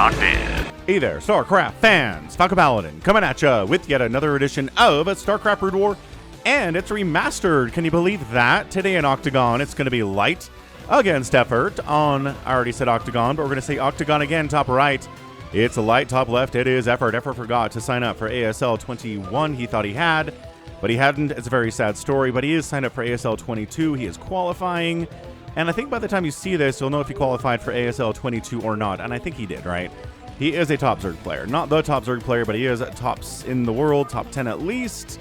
Haunted. Hey there, StarCraft fans! Falcon Paladin coming at ya with yet another edition of StarCraft Brood War, and it's remastered. Can you believe that? Today in Octagon, it's going to be Light against Effort on, I already said Octagon, but we're going to say Octagon again, top right. It's Light, top left, it is Effort. Effort forgot to sign up for ASL 21. He thought he had, but he hadn't. It's a very sad story, but he is signed up for ASL 22. He is qualifying, and I think by the time you see this, you'll know if he qualified for ASL 22 or not, and I think he did, right? He is a top Zerg player. Not the top Zerg player, but he is tops in the world, top 10 at least,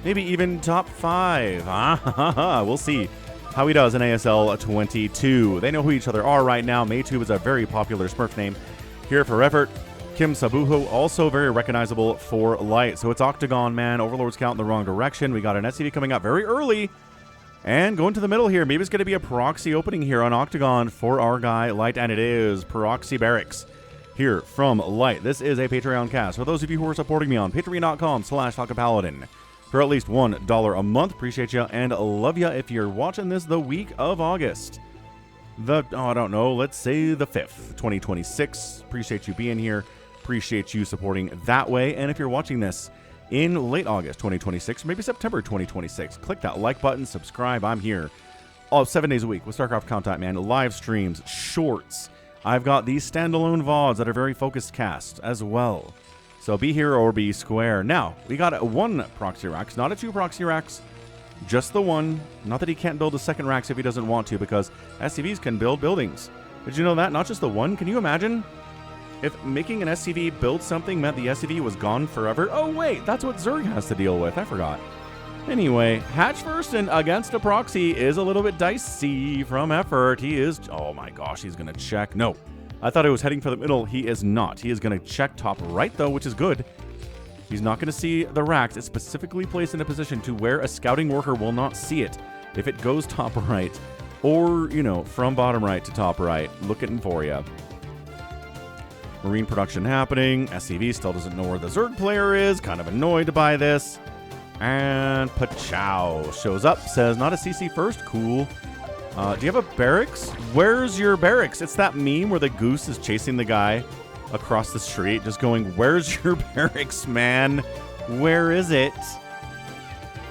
maybe even top 5. We'll see how he does in ASL 22. They know who each other are right now. Maytube is a very popular Smurf name here for Effort. Kim Sabuho, also very recognizable for Light. So it's Octagon, man. Overlords count in the wrong direction. We got an SCV coming up very early and going to the middle here. Maybe it's going to be a proxy opening here on Octagon for our guy Light, and it is Proxy Barracks here from Light. This is a Patreon cast. For those of you who are supporting me on patreon.com/FalconPaladin for at least $1 a month, appreciate you and love you. If you're watching this the week of August, I don't know, let's say the 5th, 2026, appreciate you being here, appreciate you supporting that way. And if you're watching this in late August 2026, maybe September 2026, click that like button, subscribe. I'm here all 7 days a week with StarCraft content, man. Live streams, shorts. I've got these standalone VODs that are very focused cast as well. So be here or be square. Now, we got a 1 proxy racks, not a 2 proxy racks, just the 1. Not that he can't build a second racks if he doesn't want to, because SCVs can build buildings. Did you know that? Not just the 1. Can you imagine if making an SCV build something meant the SCV was gone forever? Oh wait, that's what Zerg has to deal with. I forgot. Anyway, hatch first and against a proxy is a little bit dicey from Effort. He is, oh my gosh, he's going to check. No, I thought he was heading for the middle. He is not. He is going to check top right, though, which is good. He's not going to see the racks. It's specifically placed in a position to where a scouting worker will not see it if it goes top right, or, you know, from bottom right to top right. Looking for you. Marine production happening. SCV still doesn't know where the Zerg player is. Kind of annoyed by this. And Pachow shows up, says, not a CC first. Cool. Do you have a barracks? Where's your barracks? It's that meme where the goose is chasing the guy across the street, just going, where's your barracks, man? Where is it?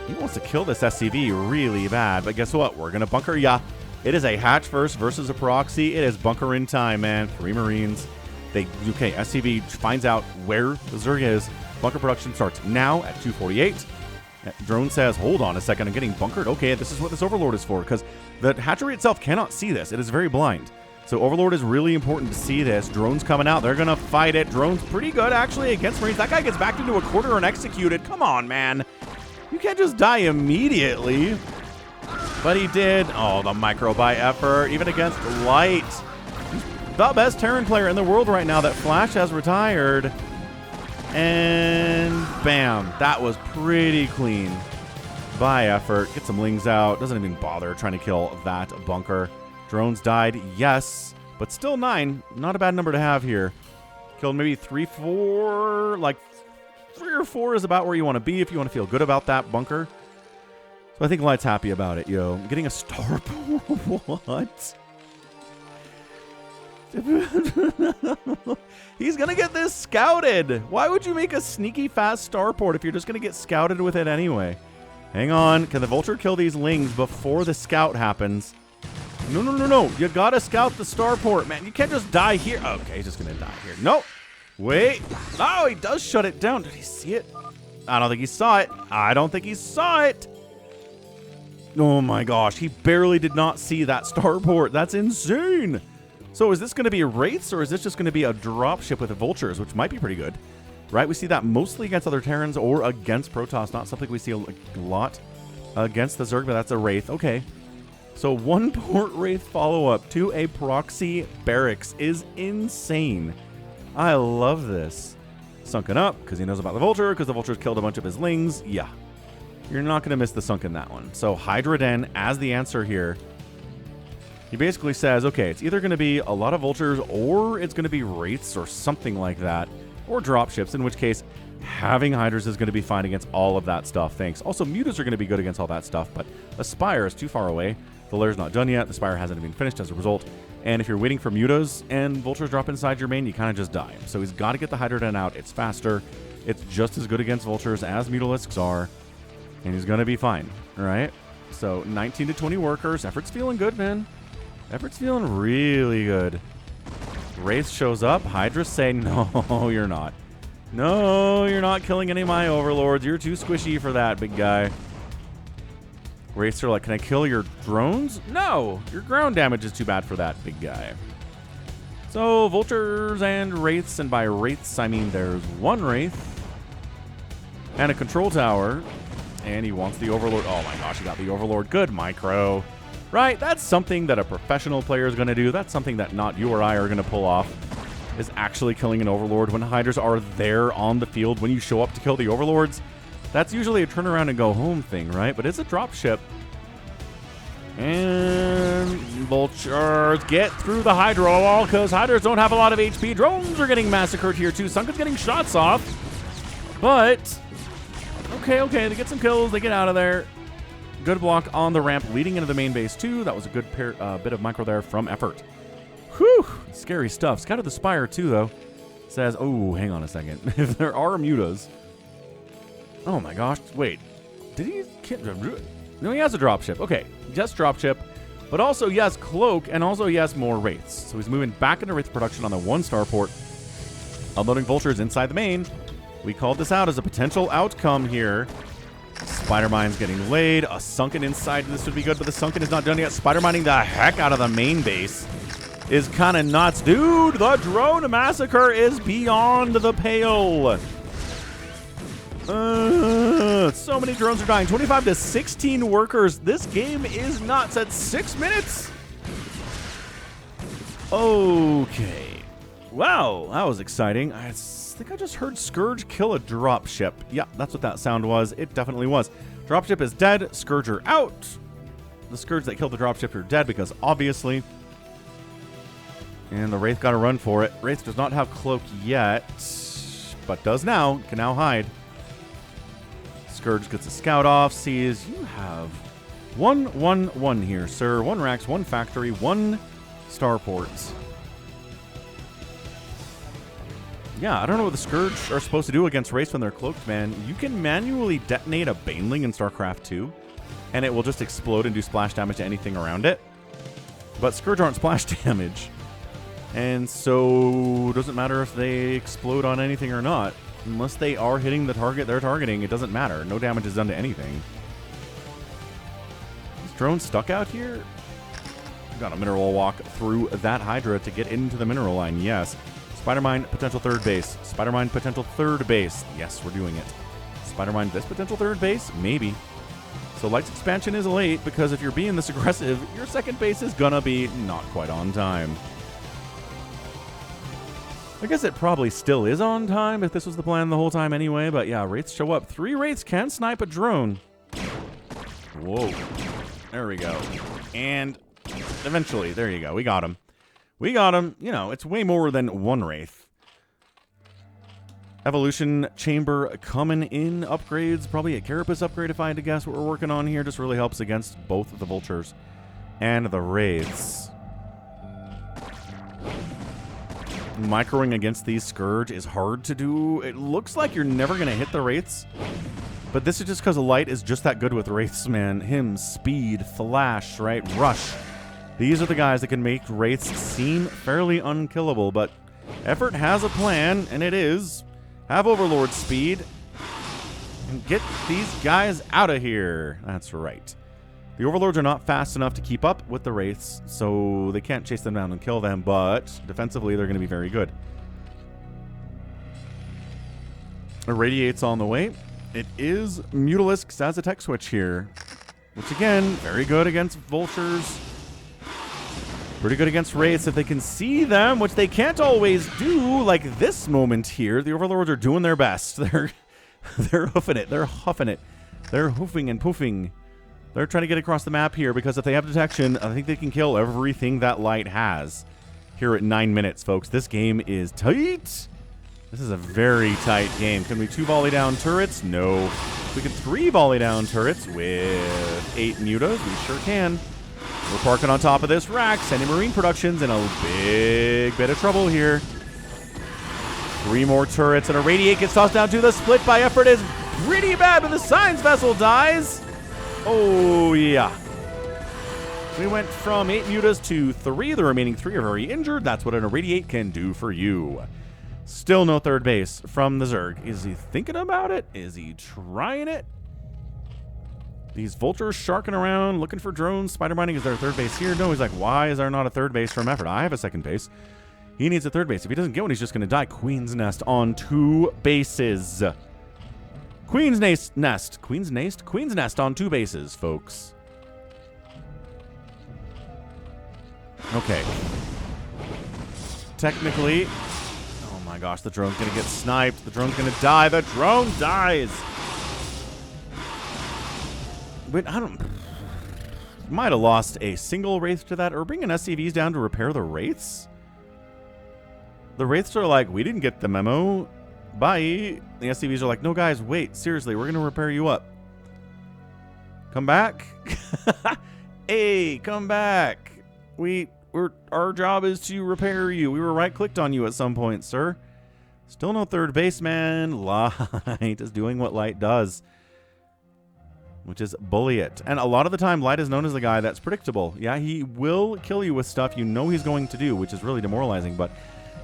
He wants to kill this SCV really bad, but guess what? We're going to bunker ya. It is a hatch first versus a proxy. It is bunker in time, man. 3 Marines. Okay, SCV finds out where the Zerg is. Bunker production starts now at 2:48. Drone says, hold on a second, I'm getting bunkered. Okay, this is what this Overlord is for, because the hatchery itself cannot see this. It is very blind. So Overlord is really important to see this. Drone's coming out. They're going to fight it. Drone's pretty good, actually, against Marines. That guy gets backed into a corner and executed. Come on, man. You can't just die immediately. But he did. Oh, the micro by Effort, even against Light. The best Terran player in the world right now that Flash has retired. And bam, that was pretty clean by Effort. Get some lings out. Doesn't even bother trying to kill that bunker. Drones died, yes, but still 9. Not a bad number to have here. Killed maybe 3, 4, like 3 or 4 is about where you want to be if you want to feel good about that bunker. So I think Light's happy about it, yo. Getting a starport. What? He's going to get this scouted. Why would you make a sneaky fast starport if you're just going to get scouted with it anyway? Hang on. Can the Vulture kill these lings before the scout happens? No, no, no, no. You got to scout the starport, man. You can't just die here. Okay, he's just going to die here. Nope. Wait. Oh, he does shut it down. Did he see it? I don't think he saw it. I don't think he saw it. Oh my gosh. He barely did not see that starport. That's insane. So is this going to be Wraiths, or is this just going to be a dropship with Vultures, which might be pretty good, right? We see that mostly against other Terrans or against Protoss, not something we see a lot against the Zerg, but that's a Wraith. Okay. So 1 port Wraith follow-up to a proxy barracks is insane. I love this. Sunken up, because he knows about the Vulture, because the Vulture's killed a bunch of his lings. Yeah. You're not going to miss the sunk in that one. So Hydra Den as the answer here. He basically says, okay, it's either going to be a lot of Vultures or it's going to be Wraiths or something like that, or dropships, in which case having Hydras is going to be fine against all of that stuff. Thanks. Also, Mutas are going to be good against all that stuff, but Aspire is too far away The Lair's not done yet. The Spire hasn't even finished as a result. And if you're waiting for mutas and vultures drop inside your main, you kind of just die. So he's got to get the Hydrodon out. It's faster. It's just as good against vultures as mutalisks are. And he's going to be fine. All right? So 19 to 20 workers. Effort's feeling good, man. Effort's feeling really good. Wraith shows up. Hydras say, no, you're not. No, you're not killing any of my overlords. You're too squishy for that, big guy. Wraiths are like, can I kill your drones? No, your ground damage is too bad for that, big guy. So, vultures and wraiths, and by wraiths, I mean there's one wraith and a control tower, and he wants the overlord. Oh my gosh, he got the overlord. Good micro. Right, that's something that a professional player is going to do. That's something that not you or I are going to pull off, is actually killing an overlord when hydras are there on the field. When you show up to kill the overlords, that's usually a turn around and go home thing, right? But it's a drop ship. And vultures get through the Hydra wall because hydras don't have a lot of HP. Drones are getting massacred here too. Sunken's getting shots off. But, okay, they get some kills. They get out of there. Good block on the ramp leading into the main base too. That was a good bit of micro there from Effort. Whew, scary stuff. Scouted the Spire too though. Says, oh, hang on a second. If there are mutas. Oh my gosh, wait. Did he? No, he has a dropship. Okay, just dropship. But also he has Cloak, and also he has more Wraiths. So he's moving back into Wraith production on the 1-star port. Unloading vultures inside the main. We called this out as a potential outcome here. Spider Mine's getting laid. A Sunken inside this would be good, but the Sunken is not done yet. Spider Mining the heck out of the main base is kind of nuts. Dude, the drone massacre is beyond the pale. So many drones are dying. 25 to 16 workers. This game is nuts at 6 minutes. Okay. Wow, that was exciting. I think I just heard Scourge kill a dropship. Yeah, that's what that sound was. It definitely was. Dropship is dead. Scourger out. The Scourge that killed the dropship are dead because obviously. And the Wraith got to run for it. Wraith does not have Cloak yet, but does now. Can now hide. Scourge gets a scout off. Sees you have 1-1-1 here, sir. 1 racks, 1 factory, 1 starports. Yeah, I don't know what the Scourge are supposed to do against Wraiths when they're cloaked, man. You can manually detonate a Baneling in StarCraft 2, and it will just explode and do splash damage to anything around it. But Scourge aren't splash damage. And so it doesn't matter if they explode on anything or not. Unless they are hitting the target they're targeting, it doesn't matter. No damage is done to anything. Is drone stuck out here? Got a mineral walk through that Hydra to get into the mineral line, yes. Spider-Mine, potential third base. Spider-Mine, potential third base. Yes, we're doing it. Spider-Mine, this potential third base? Maybe. So Light's expansion is late because if you're being this aggressive, your second base is gonna be not quite on time. I guess it probably still is on time if this was the plan the whole time anyway, but yeah, Wraiths show up. 3 Wraiths can snipe a drone. Whoa. There we go. And eventually, there you go. We got him. We got him. You know, it's way more than 1 Wraith. Evolution Chamber coming in. Upgrades. Probably a Carapace upgrade if I had to guess what we're working on here. Just really helps against both the Vultures and the Wraiths. Microing against these Scourge is hard to do. It looks like you're never going to hit the Wraiths. But this is just because Light is just that good with Wraiths, man. Him, Speed, Flash, right? Rush. These are the guys that can make Wraiths seem fairly unkillable. But Effort has a plan, and it is have Overlord Speed and get these guys out of here. That's right. The Overlords are not fast enough to keep up with the Wraiths, so they can't chase them down and kill them, but defensively they're going to be very good. Irradiate's on the way. It is Mutalisks as a tech switch here, which again, very good against Vultures. Pretty good against Wraiths if they can see them, which they can't always do, like this moment here. The Overlords are doing their best. They're hoofing it. They're huffing it. They're hoofing and poofing. They're trying to get across the map here because if they have detection, I think they can kill everything that Light has here at 9 minutes, folks. This game is tight. This is a very tight game. Can we 2 volley down turrets? No. We can 3 volley down turrets with 8 mutas. We sure can. We're parking on top of this rack, sending Marine Productions in a big bit of trouble here. 3 more turrets, and a Radiate gets tossed down to the split by effort is pretty bad, but the Science Vessel dies. Oh, yeah. We went from 8 mutas to 3. The remaining 3 are very injured. That's what an Irradiate can do for you. Still no third base from the Zerg. Is he thinking about it? Is he trying it? These vultures sharking around, looking for drones. Spider mining, is there a third base here? No, he's like, why is there not a third base from effort? I have a second base. He needs a third base. If he doesn't get one, he's just going to die. Queen's Nest on 2 bases. Queen's Nest on 2 bases, folks. Okay. Technically, oh my gosh, the drone's going to get sniped. The drone's going to die. The drone dies. But I don't... Might have lost a single Wraith to that, or bringing SCVs down to repair the Wraiths? The Wraiths are like, we didn't get the memo. Bye. The SCVs are like, no guys, wait, seriously, we're going to repair you up. Come back. Hey, come back. Our job is to repair you. We were right-clicked on you at some point, sir. Still no third baseman. Light is doing what Light does, which is bully it. And a lot of the time, Light is known as the guy that's predictable. Yeah, he will kill you with stuff you know he's going to do, which is really demoralizing. But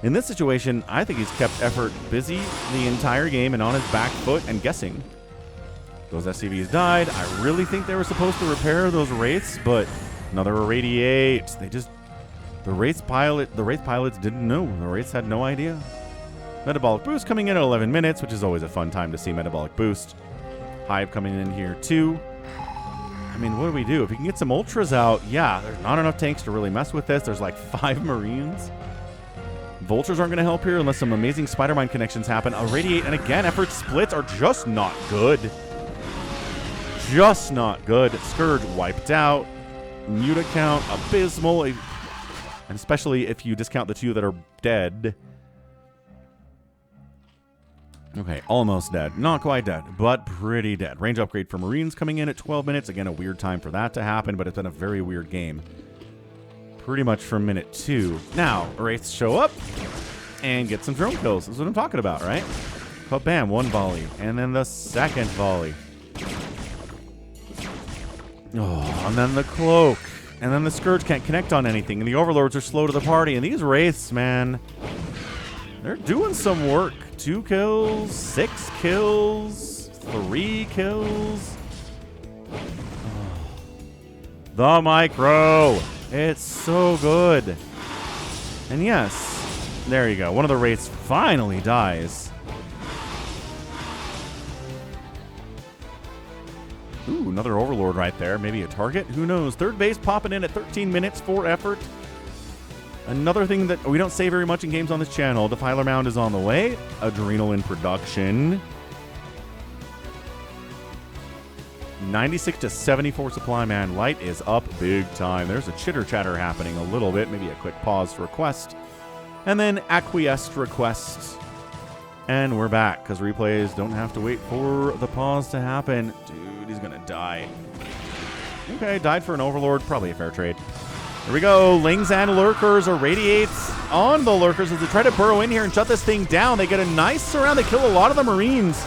in this situation, I think he's kept effort busy the entire game and on his back foot and guessing. Those SCVs died. I really think they were supposed to repair those Wraiths, but another Irradiate. The Wraith pilots didn't know. The Wraiths had no idea. Metabolic Boost coming in at 11 minutes, which is always a fun time to see Metabolic Boost. Hive coming in here too. I mean, what do we do? If we can get some Ultras out, yeah, there's not enough tanks to really mess with this. There's like 5 Marines. Vultures aren't going to help here unless some amazing Spider-Mine connections happen. Irradiate, and again, effort splits are just not good. Just not good. Scourge wiped out. Muta count abysmal. And especially if you discount the 2 that are dead. Okay, almost dead. Not quite dead, but pretty dead. Range upgrade for Marines coming in at 12 minutes. Again, a weird time for that to happen, but it's been a very weird game. Pretty much from minute 2. Now, Wraiths show up and get some drone kills. This is what I'm talking about, right? But bam, 1 volley. And then the second volley. Oh, and then the cloak. And then the Scourge can't connect on anything. And the Overlords are slow to the party. And these Wraiths, man, they're doing some work. 2 kills, 6 kills, 3 kills. Oh. The micro. It's so good. And yes, there you go. One of the Wraiths finally dies. Ooh, another Overlord right there. Maybe a target? Who knows? Third base popping in at 13 minutes for effort. Another thing that we don't say very much in games on this channel, Defiler Mound is on the way. Adrenal in production. 96 to 74 supply, man. Light is up big time. There's a chitter-chatter happening a little bit. Maybe a quick pause for request. And then acquiesced request. And we're back, because replays don't have to wait for the pause to happen. Dude, he's going to die. Okay, died for an Overlord. Probably a fair trade. Here we go. Lings and Lurkers, Irradiates on the Lurkers as they try to burrow in here and shut this thing down. They get a nice surround. They kill a lot of the Marines.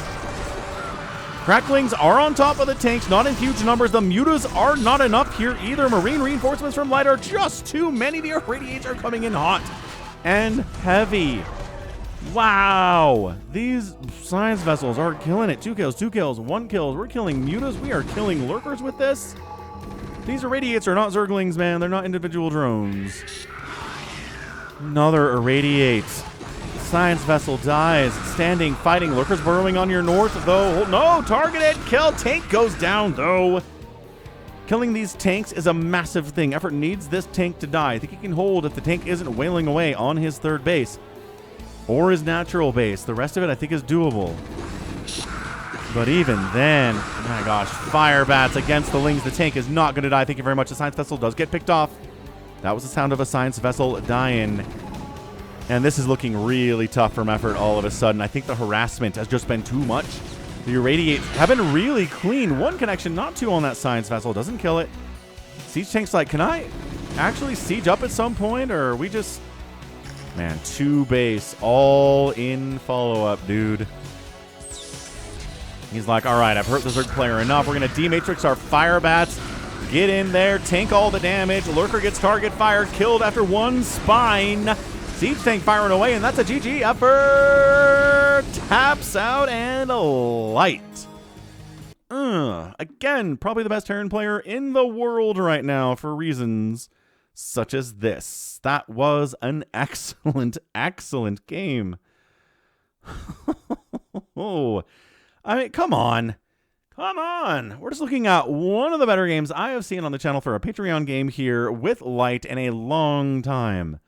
Cracklings are on top of the tanks, not in huge numbers. The Mutas are not enough here either. Marine reinforcements from Light are just too many. The Irradiates are coming in hot and heavy. Wow. These science vessels are killing it. 2 kills, 2 kills, 1 kill. We're killing Mutas. We are killing Lurkers with this. These Irradiates are not Zerglings, man. They're not individual drones. Another Irradiate. Science vessel dies. Standing, fighting. Lurkers burrowing on your north, though. No, targeted. Kill. Tank goes down, though. Killing these tanks is a massive thing. Effort needs this tank to die. I think he can hold if the tank isn't wailing away on his third base. Or his natural base. The rest of it, I think, is doable. But even then, oh my gosh, fire bats against the Lings. The tank is not going to die. Thank you very much. The science vessel does get picked off. That was the sound of a science vessel dying. And this is looking really tough from effort all of a sudden. I think the harassment has just been too much. The Irradiates have been really clean. 1 connection, not 2 on that science vessel. Doesn't kill it. Siege Tank's like, can I actually siege up at some point, or are we just... Man, 2 base, all in follow-up, dude. He's like, all right, I've hurt the Zerg player enough. We're going to D-Matrix our fire bats. Get in there, tank all the damage. Lurker gets target fire, killed after 1 spine. Siege Tank firing away, and that's a GG effort. Taps out and light. Again, probably the best Terran player in the world right now for reasons such as this. That was an excellent, excellent game. Oh, I mean, come on. Come on. We're just looking at one of the better games I have seen on the channel for a Patreon game here with Light in a long time.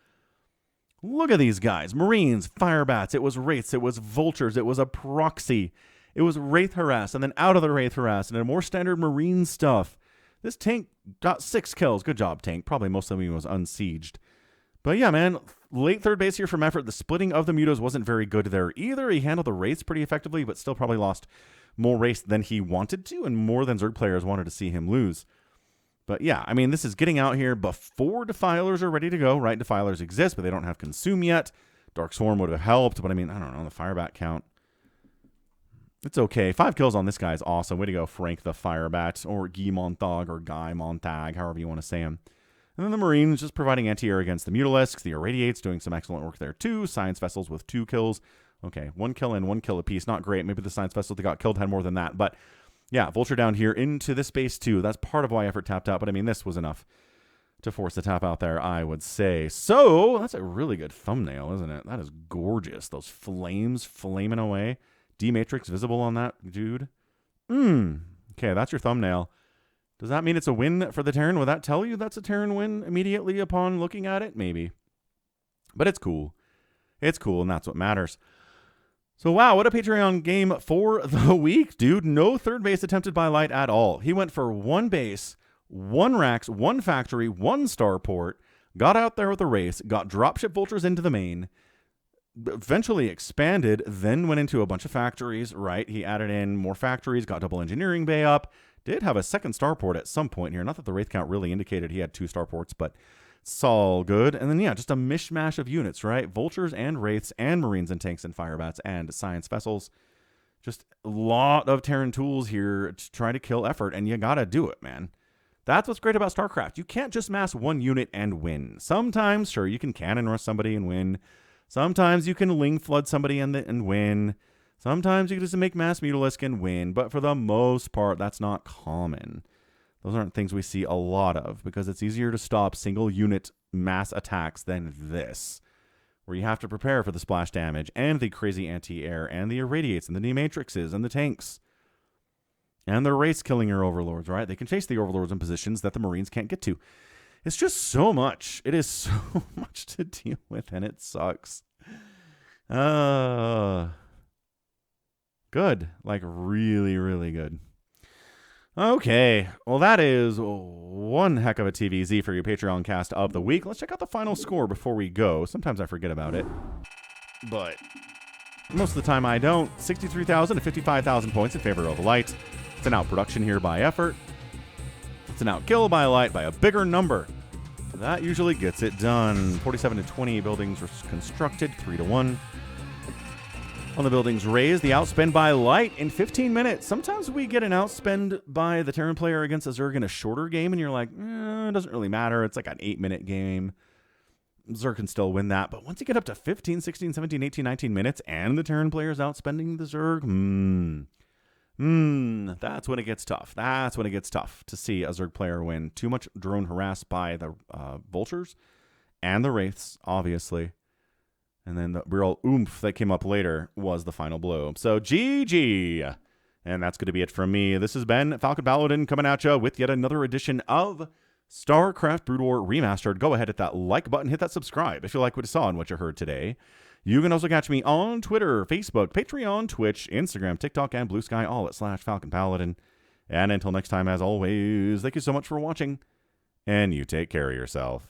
Look at these guys. Marines, Firebats, it was Wraiths, it was Vultures, it was a proxy. It was Wraith Harass, and then out of the Wraith Harass, and a more standard Marine stuff. This tank got 6 kills. Good job, tank. Probably most of them was unsieged. But yeah, man, late third base here from Effort. The splitting of the Mutos wasn't very good there either. He handled the Wraiths pretty effectively, but still probably lost more Wraiths than he wanted to, and more than Zerg players wanted to see him lose. But yeah, I mean, this is getting out here before Defilers are ready to go, right? Defilers exist, but they don't have Consume yet. Dark Swarm would have helped, but I mean, I don't know, the Firebat count. It's okay. 5 kills on this guy is awesome. Way to go, Frank the Firebat, or Guy Montag, or Guy Montag, however you want to say him. And then the Marines just providing anti-air against the Mutalisks. The Irradiates doing some excellent work there too. Science Vessels with 2 kills. Okay, 1 kill and 1 kill apiece. Not great. Maybe the Science Vessels that got killed had more than that. But yeah, Vulture down here into this base too. That's part of why Effort tapped out. But I mean, this was enough to force the tap out there, I would say. So that's a really good thumbnail, isn't it? That is gorgeous. Those flames flaming away. D-Matrix visible on that dude. Okay, that's your thumbnail. Does that mean it's a win for the Terran? Will that tell you that's a Terran win immediately upon looking at it? Maybe. But it's cool. It's cool, and that's what matters. So, wow, what a Patreon game for the week, dude. No third base attempted by Light at all. He went for 1 base, 1 Rax, 1 factory, 1 starport, got out there with a race, got dropship Vultures into the main, eventually expanded, then went into a bunch of factories, right? He added in more factories, got double engineering bay up, did have a 2nd starport at some point here. Not that the Wraith count really indicated he had 2 starports, but it's all good. And then, yeah, just a mishmash of units, right? Vultures and Wraiths and Marines and Tanks and Firebats and Science Vessels. Just a lot of Terran tools here to try to kill Effort, and you gotta do it, man. That's what's great about StarCraft. You can't just mass 1 unit and win. Sometimes, sure, you can cannon rush somebody and win. Sometimes you can Ling Flood somebody and win. Sometimes you can just make mass Mutalisk and win. But for the most part, that's not common. Those aren't things we see a lot of, because it's easier to stop single unit mass attacks than this, where you have to prepare for the splash damage and the crazy anti-air and the Irradiates and the D-Matrixes and the tanks. And the race killing your overlords, right? They can chase the overlords in positions that the Marines can't get to. It's just so much. It is so much to deal with, and it sucks. Good. Like, really, really good. Okay. Well, that is one heck of a TVZ for your Patreon cast of the week. Let's check out the final score before we go. Sometimes I forget about it, but most of the time I don't. 63,000 to 55,000 points in favor of Light. It's an outproduction here by Effort. It's an outkill by Light by a bigger number. That usually gets it done. 47 to 20 buildings were constructed, 3 to 1. On the buildings raised, the outspend by Light in 15 minutes. Sometimes we get an outspend by the Terran player against a Zerg in a shorter game, and you're like, it doesn't really matter. It's like an 8-minute game. Zerg can still win that. But once you get up to 15, 16, 17, 18, 19 minutes, and the Terran player is outspending the Zerg, that's when it gets tough. That's when it gets tough to see a Zerg player win. Too much drone harassed by the Vultures and the Wraiths, obviously. And then the real oomph that came up later was the final blow. So GG. And that's going to be it from me. This has been Falcon Paladin coming at you with yet another edition of StarCraft Brood War Remastered. Go ahead, hit that like button, hit that subscribe if you like what you saw and what you heard today. You can also catch me on Twitter, Facebook, Patreon, Twitch, Instagram, TikTok, and Blue Sky, all at /Falcon Paladin. And until next time, as always, thank you so much for watching, and you take care of yourself.